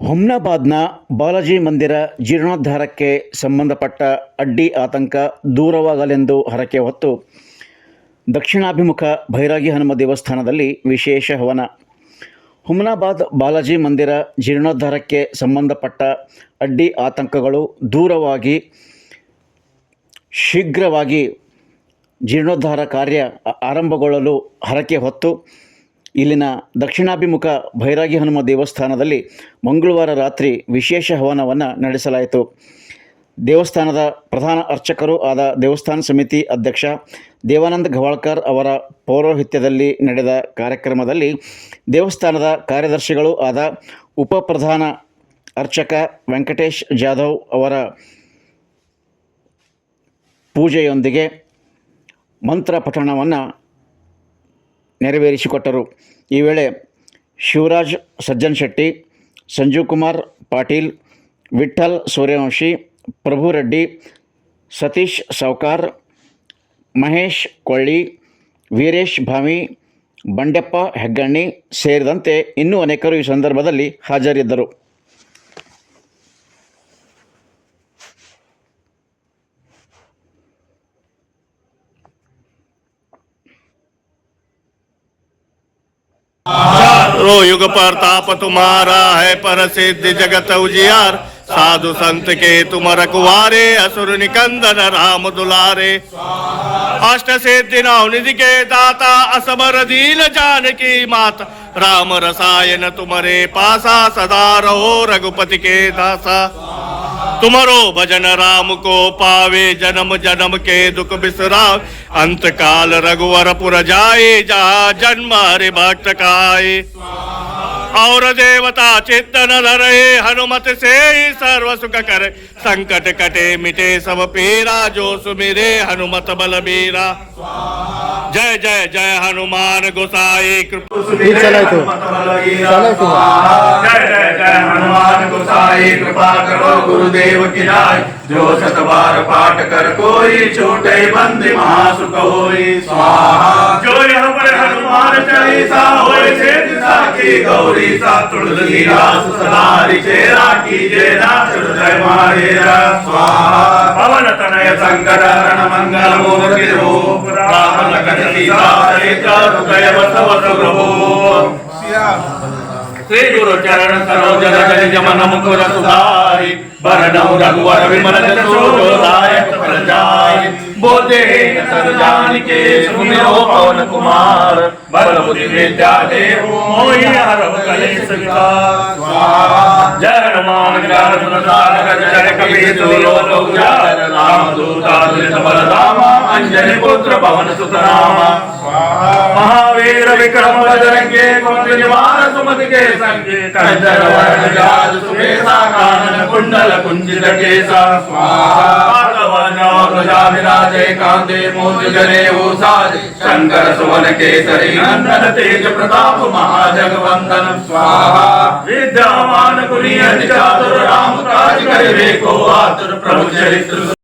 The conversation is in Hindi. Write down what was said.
ಹುಮ್ನಾಬಾದ್ನ ಬಾಲಾಜಿ ಮಂದಿರ ಜೀರ್ಣೋದ್ಧಾರಕ್ಕೆ ಸಂಬಂಧಪಟ್ಟ ಅಡ್ಡಿ ಆತಂಕ ದೂರವಾಗಲೆಂದು ಹರಕೆ ಹೊತ್ತು ದಕ್ಷಿಣಾಭಿಮುಖ ಭೈರಾಗಿ ಹನುಮ ದೇವಸ್ಥಾನದಲ್ಲಿ ವಿಶೇಷ ಹವನ. ಹುಮ್ನಾಬಾದ್ ಬಾಲಾಜಿ ಮಂದಿರ ಜೀರ್ಣೋದ್ಧಾರಕ್ಕೆ ಸಂಬಂಧಪಟ್ಟ ಅಡ್ಡಿ ಆತಂಕಗಳು ದೂರವಾಗಿ ಶೀಘ್ರವಾಗಿ ಜೀರ್ಣೋದ್ಧಾರ ಕಾರ್ಯ ಆರಂಭಗೊಳ್ಳಲು ಹರಕೆ ಹೊತ್ತು ಇಲ್ಲಿನ ದಕ್ಷಿಣಾಭಿಮುಖ ಭೈರಾಗಿ ಹನುಮ ದೇವಸ್ಥಾನದಲ್ಲಿ ಮಂಗಳವಾರ ರಾತ್ರಿ ವಿಶೇಷ ಹವನವನ್ನು ನಡೆಸಲಾಯಿತು. ದೇವಸ್ಥಾನದ ಪ್ರಧಾನ ಅರ್ಚಕರು ಆದ ದೇವಸ್ಥಾನ ಸಮಿತಿ ಅಧ್ಯಕ್ಷ ದೇವಾನಂದ ಗವಾಳ್ಕರ್ ಅವರ ಪೌರೋಹಿತ್ಯದಲ್ಲಿ ನಡೆದ ಕಾರ್ಯಕ್ರಮದಲ್ಲಿ ದೇವಸ್ಥಾನದ ಕಾರ್ಯದರ್ಶಿಗಳು ಆದ ಉಪ ಪ್ರಧಾನ ಅರ್ಚಕ ವೆಂಕಟೇಶ್ ಜಾಧವ್ ಅವರ ಪೂಜೆಯೊಂದಿಗೆ ಮಂತ್ರ ಪಠಣವನ್ನು ನೆರವೇರಿಸಿಕೊಟ್ಟರು. ಈ ವೇಳೆ ಶಿವರಾಜ್ ಸಜ್ಜನ್ ಶೆಟ್ಟಿ, ಸಂಜೀವ್ ಕುಮಾರ್ ಪಾಟೀಲ್, ವಿಠ್ಠಲ್ ಸೂರ್ಯವಂಶಿ, ಪ್ರಭು ರೆಡ್ಡಿ, ಸತೀಶ್ ಸೌಕಾರ್, ಮಹೇಶ್ ಕೊಳ್ಳಿ, ವೀರೇಶ್ ಭಾವಿ, ಬಂಡೆಪ್ಪ ಹೆಗ್ಗಣ್ಣಿ ಸೇರಿದಂತೆ ಇನ್ನೂ ಅನೇಕರು ಈ ಸಂದರ್ಭದಲ್ಲಿ ಹಾಜರಿದ್ದರು. युग प्रताप तुम्हारा है प्रसिद्ध जगत उजियार, साधु संत के तुम रखवारे, असुर निकंदन राम दुलारे। अष्ट सिद्धि नवनिधि के दाता, असबर दीन जानकी माता, राम रसायन तुम्हारे पासा, सदा रहो रघुपति के दासा। तुम्हारो भजन राम को पावे, जन्म जन्म के दुख बिसराव, अंत काल रघुवर पुर जाए, जहाँ जन्म हरि भक्त काए। और देवता चित्तन धरे, हनुमत से ही सर्व सुख करे, संकट कटे मिटे सब पीरा, जो सुमिरे हनुमत बलबीरा। जय जय जय हनुमान गोसाई कृपा जय जय जय हनुमान गोसाई कृपा करो गुरुदेव की राय, जो सत बार पाठ कर कोई, छोटे बंदी महासुख होई स्वाहा। जो यहाँ पर हनुमान चालीसा होए, से दिशा की गौरी सा, तुलसीदास सदारि चेरा, कीजे नाथ हृदय माहेरा स्वाहा। पवन तनय संकट हरण मंगल मूर्ति रूप, राम लखन सीता सहित हृदय बसव प्रभु। श्री गुरु चरण सरोज रज जमन मुकुर सुधारि, बरनउँ रघुवर विमल जसु दायक फल जाय। बोधे तर जानिके सुमिरो पवन कुमार, बल बुद्धि विद्या देहु मोहि हरव कलेश विकार स्वाहा। जय हनुमान ज्ञान गुण सागर, जय कपीस लोक उजागर, राम दूत अतुलित बल धामा, अंजनी पुत्र पवन सुत नामा स्वाहा। महावीर विक्रम बजरंगी, कुमति निवार सुमति के संगे, कंचन वरण विराज सुबेसा, कानन कुंडल कुंजित केसा स्वाहा। ध्वजा विराजे कांधे, मोति जनेऊ साजे, शंकर सुवन केसरी नंदन, तेज प्रताप महाजगवंदन स्वाहा। विद्यावान गुणी अति चातुर, राम काज करिबे को आतुर, प्रभु चरित्र